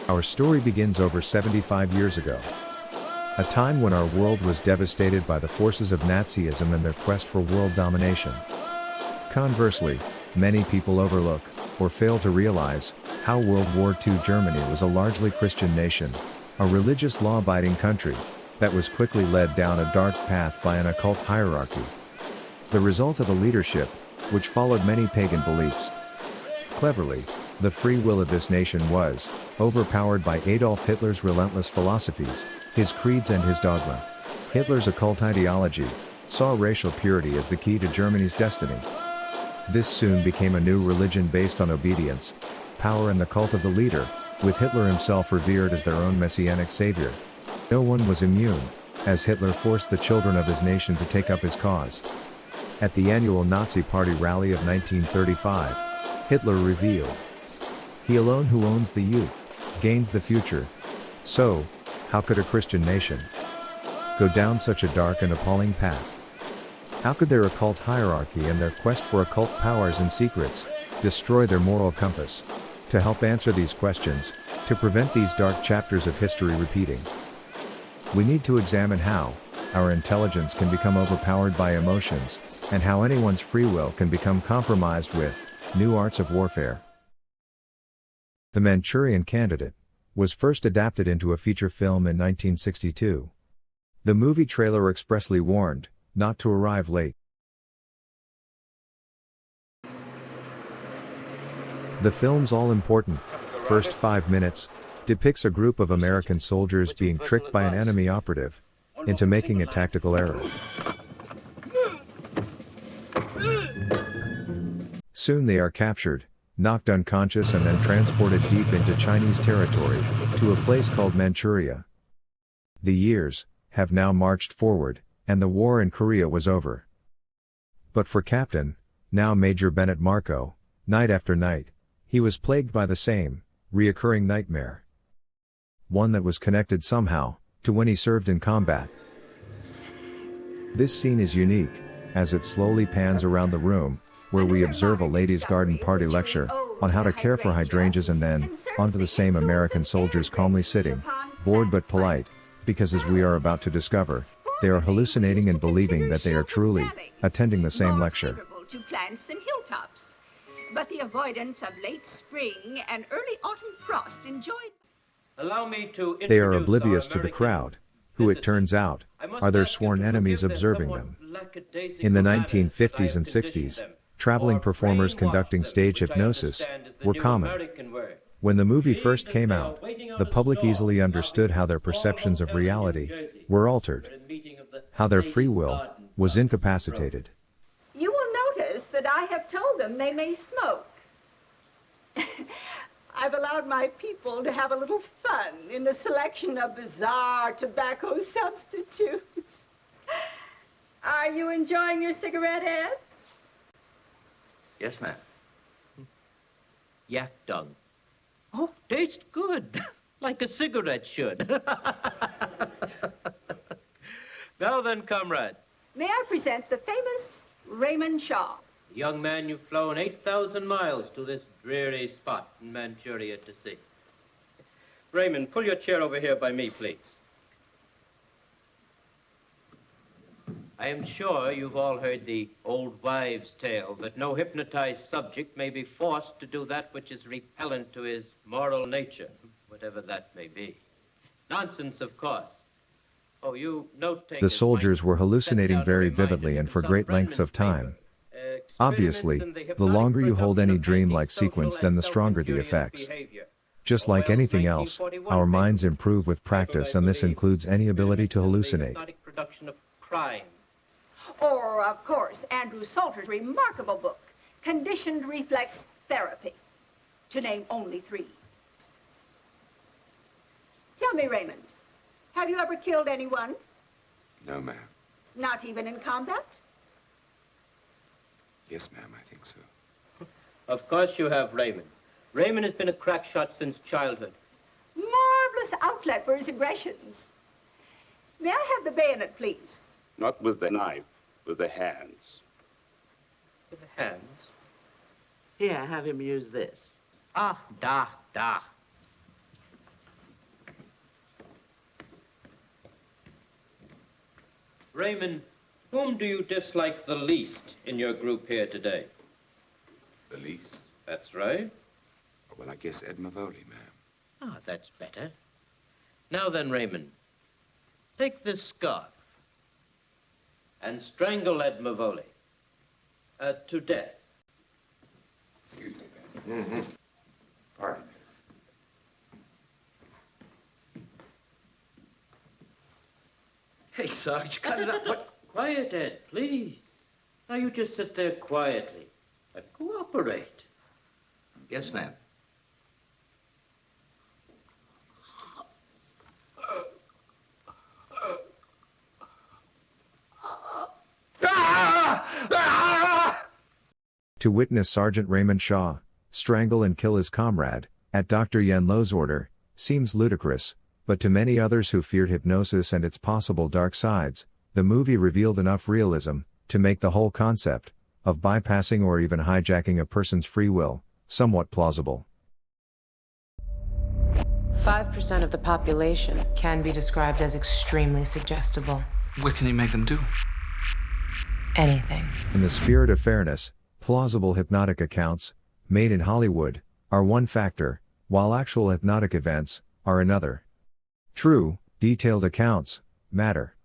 Our story begins over 75 years ago. A time when our world was devastated by the forces of Nazism and their quest for world domination. Conversely, many people overlook, or fail to realize, how World War II Germany was a largely Christian nation, a religious law-abiding country, that was quickly led down a dark path by an occult hierarchy. The result of a leadership, which followed many pagan beliefs. Cleverly, the free will of this nation was overpowered by Adolf Hitler's relentless philosophies, his creeds and his dogma. Hitler's occult ideology saw racial purity as the key to Germany's destiny. This soon became a new religion based on obedience, power and the cult of the leader, with Hitler himself revered as their own messianic savior. No one was immune, as Hitler forced the children of his nation to take up his cause. At the annual Nazi Party rally of 1935, Hitler revealed, "He alone who owns the youth, gains the future." So, how could a Christian nation go down such a dark and appalling path? How could their occult hierarchy and their quest for occult powers and secrets destroy their moral compass? To help answer these questions, to prevent these dark chapters of history repeating, we need to examine how our intelligence can become overpowered by emotions, and how anyone's free will can become compromised with new arts of warfare. The Manchurian Candidate was first adapted into a feature film in 1962. The movie trailer expressly warned not to arrive late. The film's all-important first 5 minutes depicts a group of American soldiers being tricked by an enemy operative into making a tactical error. Soon they are captured, knocked unconscious and then transported deep into Chinese territory, to a place called Manchuria. The years have now marched forward, and the war in Korea was over. But for Captain, now Major Bennett Marco, night after night, he was plagued by the same, reoccurring nightmare. One that was connected somehow, to when he served in combat. This scene is unique, as it slowly pans around the room, where we observe a ladies' garden party lecture on how to care for hydrangeas, and then onto the same American soldiers calmly sitting, bored but polite, because as we are about to discover, they are hallucinating and believing that they are truly attending the same lecture. To plants than hilltops, but the avoidance of late spring and early autumn frost enjoyed. Allow me to They are oblivious to the crowd, who it turns out, are their sworn enemies observing them. In the 1950s and 60s, traveling performers conducting stage hypnosis were common. When the movie first came out, the public easily understood how their perceptions of reality were altered, how their free will was incapacitated. You will notice that I have told them they may smoke. I've allowed my people to have a little fun in the selection of bizarre tobacco substitutes. Are you enjoying your cigarette, Ed? Yes, ma'am. Yak dung. Oh, tastes good. Like a cigarette should. Now then, comrade. May I present the famous Raymond Shaw? Young man, you've flown 8,000 miles to this dreary spot in Manchuria to see. Raymond, pull your chair over here by me, please. I am sure you've all heard the old wives' tale that no hypnotized subject may be forced to do that which is repellent to his moral nature, whatever that may be. Nonsense, of course. Oh, you note-takers. The soldiers were hallucinating very vividly and for great lengths of time. Obviously, the longer you hold any dream-like sequence, then the stronger the effects. Just like anything else, our minds improve with practice, and this includes any ability to hallucinate. Or, of course, Andrew Salter's remarkable book, Conditioned Reflex Therapy, to name only 3. Tell me, Raymond, have you ever killed anyone? No, ma'am. Not even in combat? Yes, ma'am, I think so. Of course you have, Raymond. Raymond has been a crack shot since childhood. Marvelous outlet for his aggressions. May I have the bayonet, please? Not with the knife, with the hands. With the hands? Here, have him use this. Ah, da, da. Raymond, whom do you dislike the least in your group here today? The least? That's right. Well, I guess Ed Mavoli, ma'am. Ah, that's better. Now then, Raymond, take this scarf and strangle Ed Mavoli to death. Excuse me, ma'am. Mm-hmm. Pardon me. Hey, Sarge, cut it up. What? Quiet, Ed, please. Now you just sit there quietly and cooperate. Yes, ma'am. To witness Sergeant Raymond Shaw strangle and kill his comrade, at Dr. Yen Lo's order, seems ludicrous, but to many others who feared hypnosis and its possible dark sides, the movie revealed enough realism to make the whole concept of bypassing or even hijacking a person's free will somewhat plausible. 5% of the population can be described as extremely suggestible. What can you make them do? Anything. In the spirit of fairness, plausible hypnotic accounts, made in Hollywood, are one factor, while actual hypnotic events are another. True, detailed accounts matter.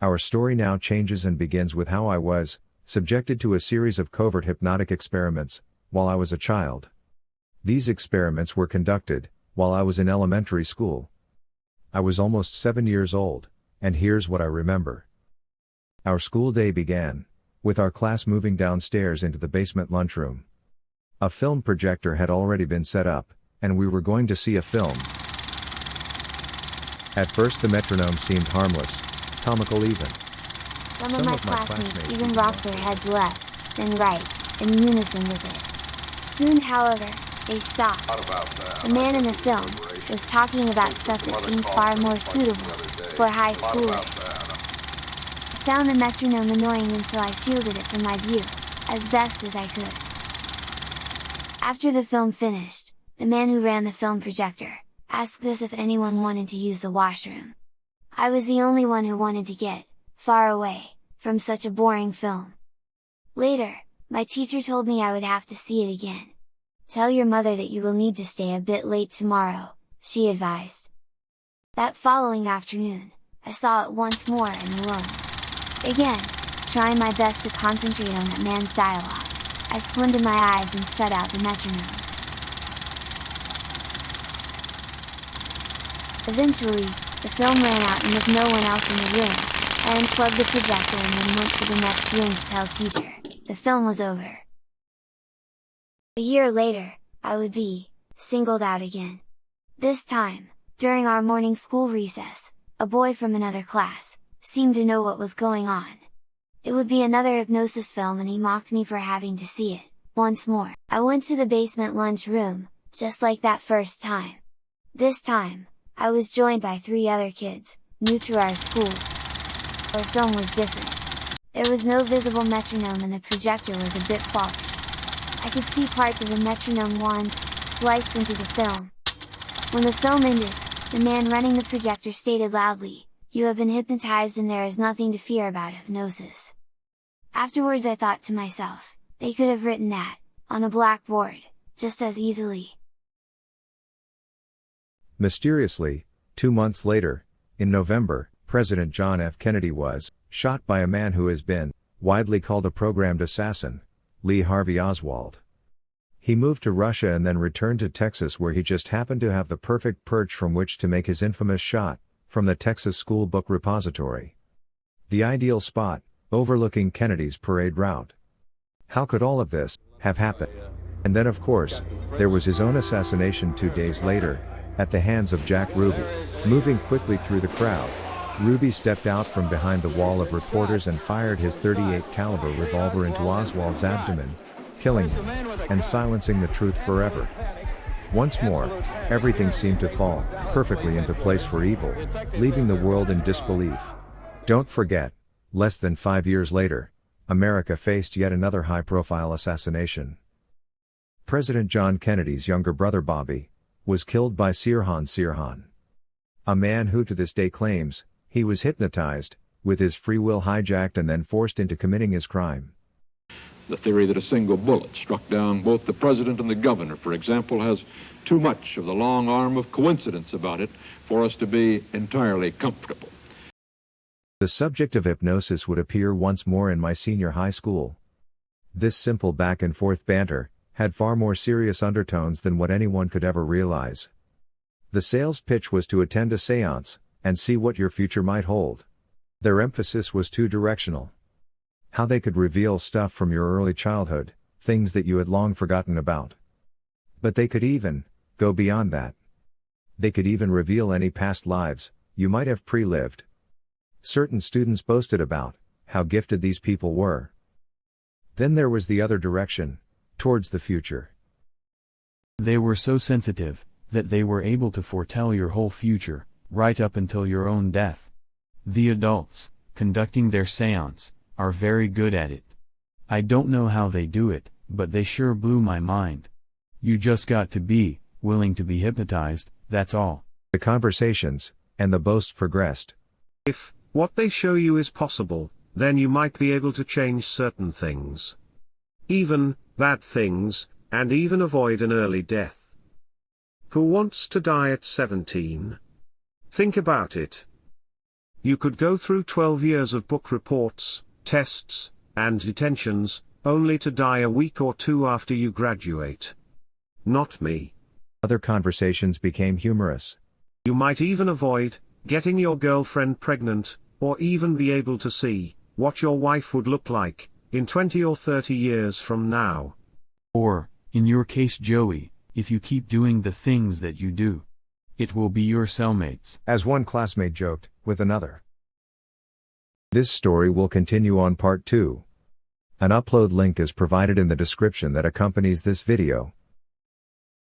Our story now changes and begins with how I was subjected to a series of covert hypnotic experiments while I was a child. These experiments were conducted while I was in elementary school. I was almost 7 years old, and here's what I remember. Our school day began with our class moving downstairs into the basement lunchroom. A film projector had already been set up, and we were going to see a film. At first the metronome seemed harmless, comical even. Some of my classmates even rocked their heads left, then right, in unison with it. Soon, however, they stopped. The man in the film was talking about stuff that seemed far more suitable for high schoolers. I found the metronome annoying and so I shielded it from my view, as best as I could. After the film finished, the man who ran the film projector asked us if anyone wanted to use the washroom. I was the only one who wanted to get far away from such a boring film. Later, my teacher told me I would have to see it again. Tell your mother that you will need to stay a bit late tomorrow, she advised. That following afternoon, I saw it once more and alone. Again, trying my best to concentrate on that man's dialogue, I squinted my eyes and shut out the metronome. Eventually, the film ran out and with no one else in the room, I unplugged the projector and then went to the next room to tell teacher, the film was over. A year later, I would be singled out again. This time, during our morning school recess, a boy from another class seemed to know what was going on. It would be another hypnosis film and he mocked me for having to see it, once more. I went to the basement lunch room, just like that first time. This time, I was joined by 3 other kids, new to our school. Our film was different. There was no visible metronome and the projector was a bit faulty. I could see parts of the metronome wand spliced into the film. When the film ended, the man running the projector stated loudly, "You have been hypnotized and there is nothing to fear about hypnosis." Afterwards I thought to myself, they could have written that, on a blackboard, just as easily. Mysteriously, 2 months later, in November, President John F. Kennedy was shot by a man who has been widely called a programmed assassin, Lee Harvey Oswald. He moved to Russia and then returned to Texas where he just happened to have the perfect perch from which to make his infamous shot, from the Texas School Book Repository. The ideal spot, overlooking Kennedy's parade route. How could all of this have happened? And then of course, there was his own assassination 2 days later, at the hands of Jack Ruby. Moving quickly through the crowd, Ruby stepped out from behind the wall of reporters and fired his .38 caliber revolver into Oswald's abdomen, killing him, and silencing the truth forever. Once more, everything seemed to fall perfectly into place for evil, leaving the world in disbelief. Don't forget, less than 5 years later, America faced yet another high-profile assassination. President John Kennedy's younger brother Bobby was killed by Sirhan Sirhan, a man who to this day claims he was hypnotized with his free will hijacked and then forced into committing his crime. The theory that a single bullet struck down both the president and the governor, for example, has too much of the long arm of coincidence about it for us to be entirely comfortable. The subject of hypnosis would appear once more in my senior high school. This simple back-and-forth banter had far more serious undertones than what anyone could ever realize. The sales pitch was to attend a seance and see what your future might hold. Their emphasis was two-directional. How they could reveal stuff from your early childhood, things that you had long forgotten about. But they could even go beyond that. They could even reveal any past lives you might have pre-lived. Certain students boasted about how gifted these people were. Then there was the other direction, towards the future. They were so sensitive that they were able to foretell your whole future, right up until your own death. The adults, conducting their seance, are very good at it. I don't know how they do it, but they sure blew my mind. You just got to be willing to be hypnotized, that's all. The conversations and the boasts progressed. If what they show you is possible, then you might be able to change certain things. Even bad things, and even avoid an early death. Who wants to die at 17? Think about it. You could go through 12 years of book reports, tests, and detentions, only to die a week or two after you graduate. Not me. Other conversations became humorous. You might even avoid getting your girlfriend pregnant, or even be able to see what your wife would look like in 20 or 30 years from now. Or, in your case, Joey, if you keep doing the things that you do, it will be your cellmates. As one classmate joked with another. This story will continue on part 2. An upload link is provided in the description that accompanies this video.